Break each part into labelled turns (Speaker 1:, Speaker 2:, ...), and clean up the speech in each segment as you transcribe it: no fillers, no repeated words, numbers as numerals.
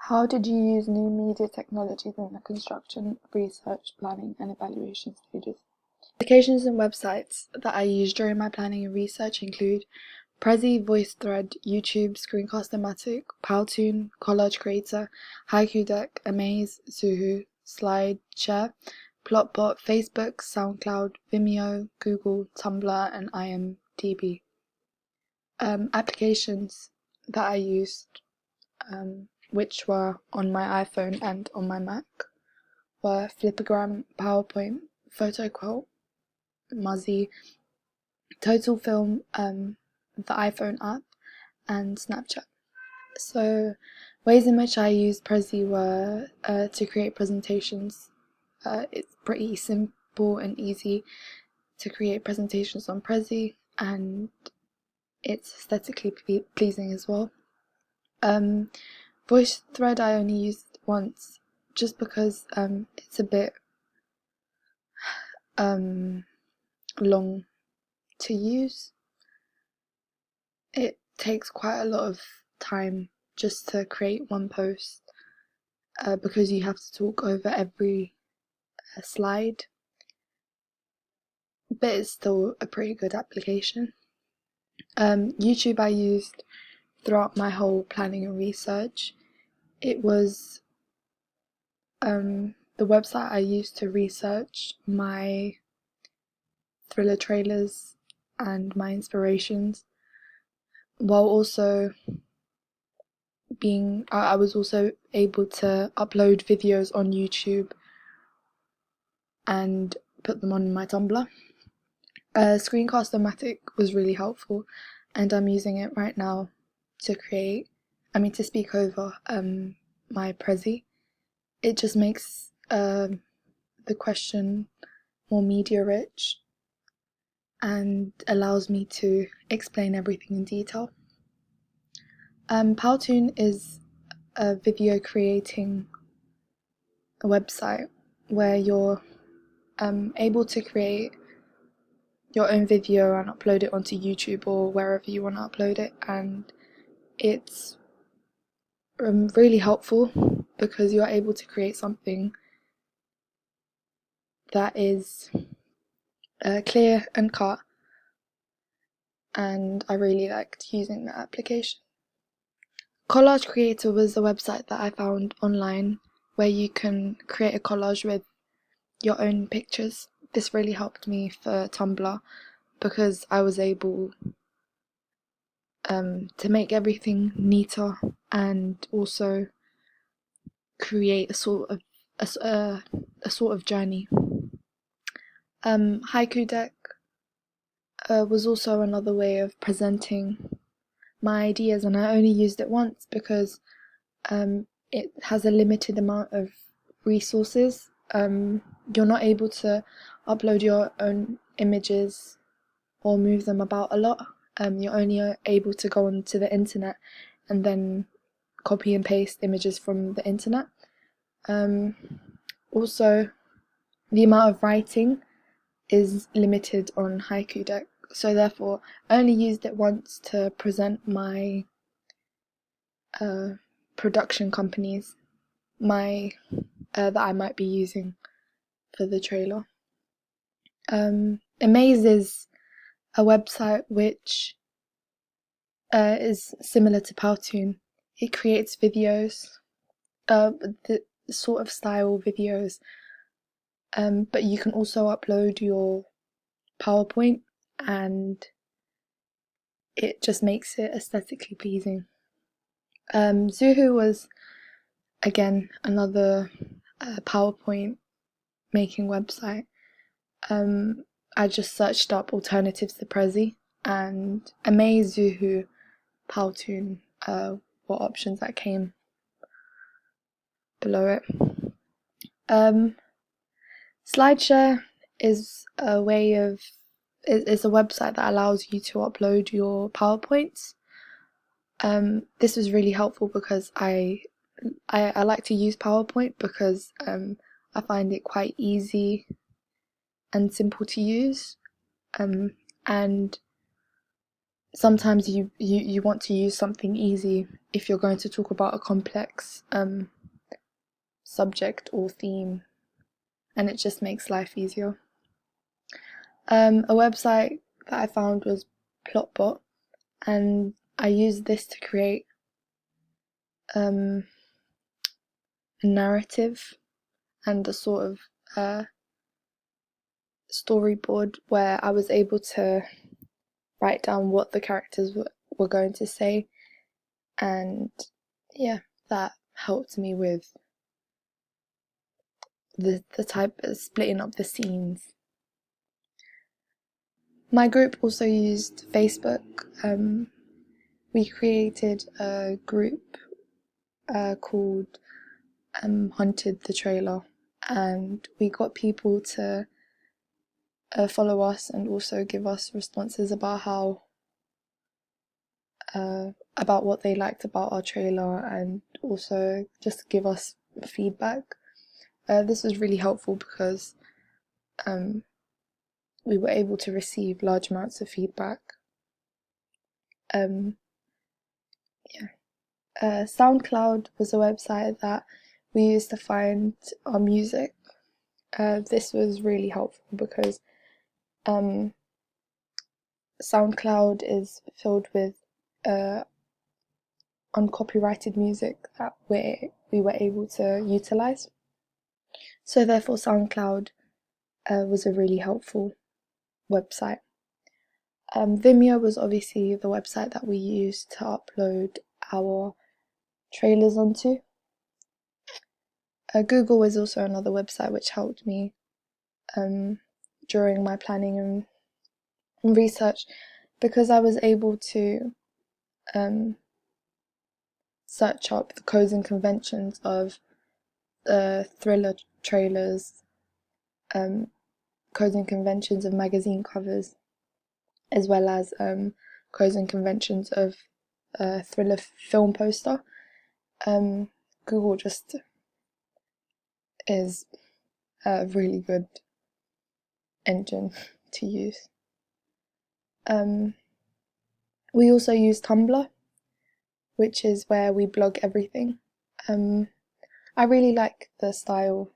Speaker 1: How did you use new media technologies in the construction, research, planning, and evaluation stages? Applications and websites that I use during my planning and research include Prezi, VoiceThread, YouTube, Screencast-O-Matic, Powtoon, Collage Creator, Haiku Deck, Amaze, Zuhu, SlideShare, Plotbot, Facebook, SoundCloud, Vimeo, Google, Tumblr, and IMDb. Applications that I used, which were on my iPhone and on my Mac, were Flipagram, PowerPoint, PhotoQuote, Muzzy, Total Film, the iPhone app, and Snapchat. So, ways in which I used Prezi were to create presentations. It's pretty simple and easy to create presentations on Prezi, and it's aesthetically pleasing as well. VoiceThread I only used once, just because it's a bit long to use. It takes quite a lot of time just to create one post, because you have to talk over every slide, but it's still a pretty good application. YouTube I used throughout my whole planning and research. It was the website I used to research my thriller trailers and my inspirations, while also I was also able to upload videos on YouTube and put them on my Tumblr. Screencast-O-Matic was really helpful, and I'm using it right now to speak over my Prezi. It just makes the question more media rich and allows me to explain everything in detail. Powtoon is a video creating website where you're able to create your own video and upload it onto YouTube or wherever you want to upload it, and it's really helpful because you're able to create something that is clear and cut, and I really liked using that application. Collage Creator was a website that I found online where you can create a collage with your own pictures. This really helped me for Tumblr because I was able to make everything neater and also create a sort of journey. Haiku Deck was also another way of presenting my ideas, and I only used it once because it has a limited amount of resources. You're not able to upload your own images or move them about a lot. You're only able to go onto the internet and then copy and paste images from the internet. Also, the amount of writing is limited on Haiku Deck, so therefore I only used it once to present my production companies that I might be using for the trailer. Amaze is a website which is similar to Powtoon. It creates videos, the sort of style videos, but you can also upload your PowerPoint, and it just makes it aesthetically pleasing. Zuhu was again another PowerPoint making website. I just searched up alternatives to Prezi, and Amaze, Zuhu, Powtoon were options that came below it. SlideShare is a website that allows you to upload your PowerPoints. This was really helpful because I like to use PowerPoint because I find it quite easy and simple to use, and sometimes you want to use something easy if you're going to talk about a complex subject or theme, and it just makes life easier. A website that I found was Plotbot, and I used this to create a narrative and a sort of storyboard where I was able to write down what the characters were going to say, and yeah, that helped me with the type of splitting up the scenes. My group also used Facebook. We created a group called Hunted the Trailer, and we got people to follow us and also give us responses about how about what they liked about our trailer, and also just give us feedback. This was really helpful because we were able to receive large amounts of feedback. SoundCloud was a website that we used to find our music. This was really helpful because SoundCloud is filled with uncopyrighted music that we were able to utilize. So therefore SoundCloud was a really helpful website. Vimeo was obviously the website that we used to upload our trailers onto. Google was also another website which helped me during my planning and research, because I was able to search up the codes and conventions of the thriller trailers, codes and conventions of magazine covers, as well as codes and conventions of a thriller film poster. Google just is a really good engine to use. We also use Tumblr, which is where we blog everything. I really like the style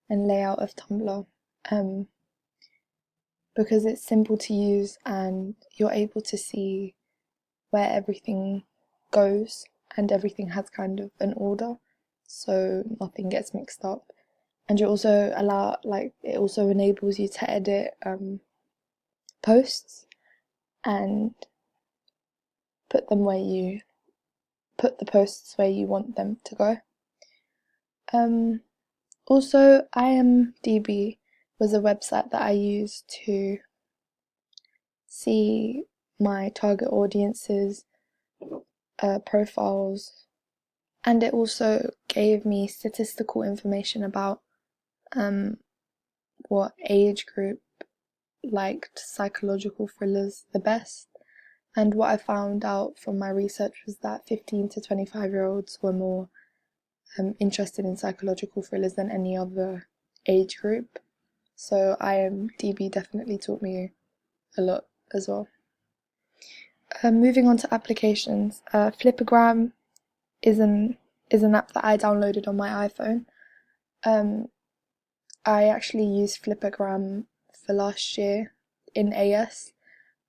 Speaker 1: and layout of Tumblr because it's simple to use and you're able to see where everything goes, and everything has kind of an order, so nothing gets mixed up. And you also it also enables you to edit posts and put the posts where you want them to go. Also, IMDb was a website that I used to see my target audience's profiles, and it also gave me statistical information about what age group liked psychological thrillers the best. And what I found out from my research was that 15 to 25-year-olds were more interested in psychological thrillers than any other age group. So IMDb definitely taught me a lot as well. Moving on to applications, Flipagram is an app that I downloaded on my iPhone. I actually used Flipagram for last year in AS,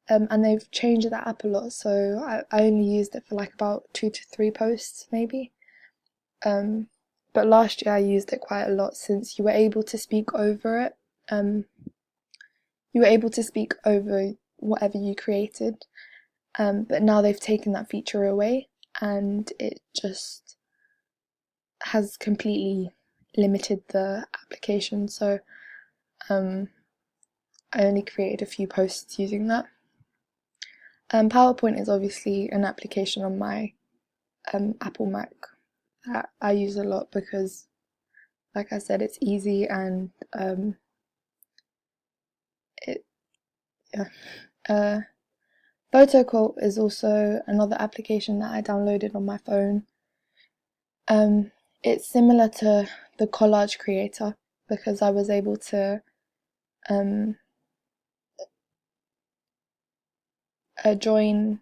Speaker 1: and they've changed that app a lot, so I only used it for like about 2 to 3 posts maybe. But last year I used it quite a lot, since you were able to speak over it. You were able to speak over whatever you created, but now they've taken that feature away, and it just has completely limited the application. So I only created a few posts using that. PowerPoint is obviously an application on my Apple Mac that I use a lot because, like I said, it's easy and Photocult is also another application that I downloaded on my phone. It's similar to the Collage Creator because I was able to join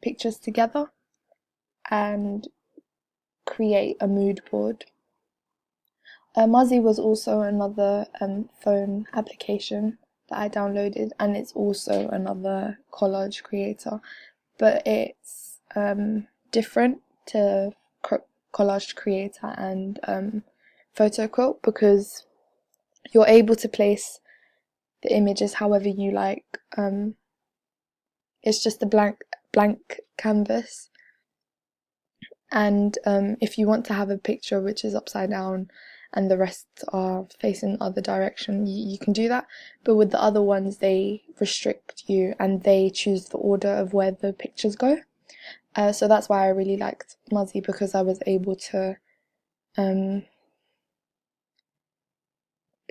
Speaker 1: pictures together and create a mood board. Muzzy was also another phone application that I downloaded, and it's also another collage creator, but it's different to Collage Creator and Photo Quilt because you're able to place the images however you like. It's just a blank canvas, and if you want to have a picture which is upside down and the rest are facing the other direction, you can do that. But with the other ones, they restrict you and they choose the order of where the pictures go. So that's why I really liked Muzzy, because I was able to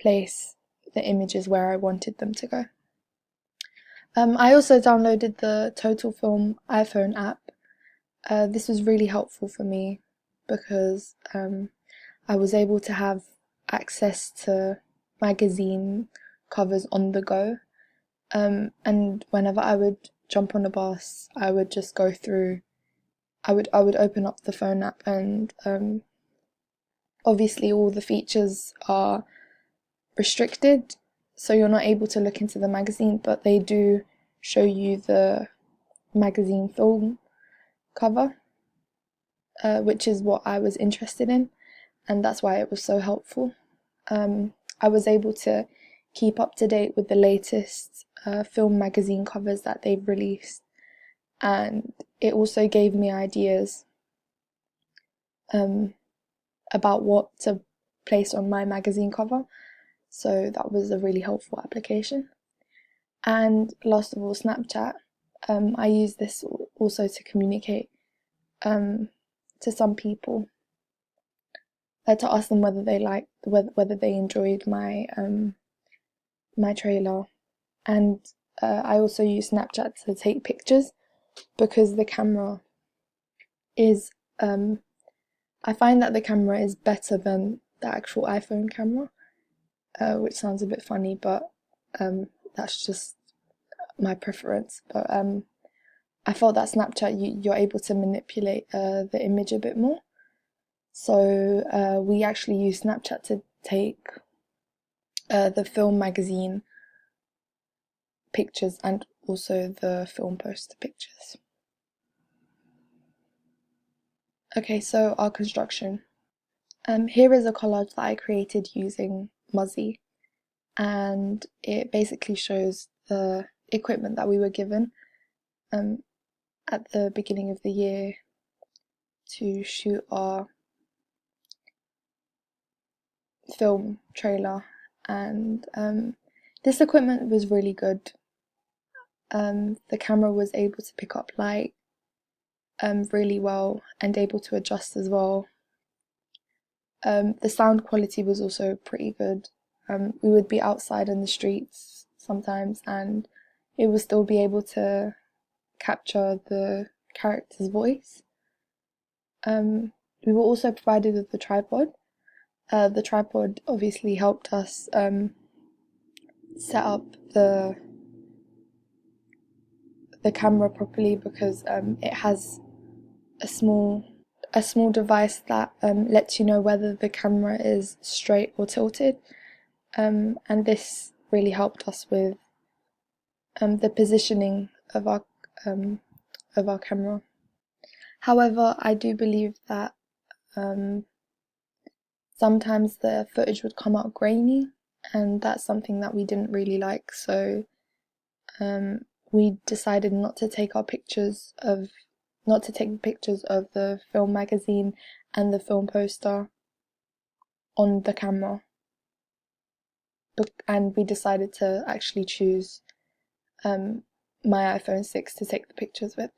Speaker 1: place the images where I wanted them to go. I also downloaded the Total Film iPhone app. This was really helpful for me because I was able to have access to magazine covers on the go, and whenever I would jump on a bus, I would just go through. I would open up the phone app, and obviously all the features are restricted, so you're not able to look into the magazine, but they do show you the magazine film cover, which is what I was interested in, and that's why it was so helpful. I was able to keep up to date with the latest film magazine covers that they've released, and it also gave me ideas about what to place on my magazine cover, so that was a really helpful application. And last of all, Snapchat. I use this also to communicate to some people, to ask them whether they enjoyed my my trailer. And I also use Snapchat to take pictures because the camera is I find that the camera is better than the actual iPhone camera, which sounds a bit funny, but that's just my preference. But I felt that Snapchat, you're able to manipulate the image a bit more. So we actually use Snapchat to take the film magazine pictures and also the film poster pictures. Okay, so our construction. Here is a collage that I created using Muzzy, and it basically shows the equipment that we were given at the beginning of the year to shoot our film trailer, and this equipment was really good. The camera was able to pick up light really well and able to adjust as well. The sound quality was also pretty good. We would be outside in the streets sometimes and it would still be able to capture the character's voice. We were also provided with the tripod. The tripod obviously helped us set up the camera properly because it has a small device that lets you know whether the camera is straight or tilted, and this really helped us with the positioning of our camera. However, I do believe that sometimes the footage would come out grainy, and that's something that we didn't really like, so we decided not to take pictures of the film magazine and the film poster on the camera, and we decided to actually choose my iPhone 6 to take the pictures with.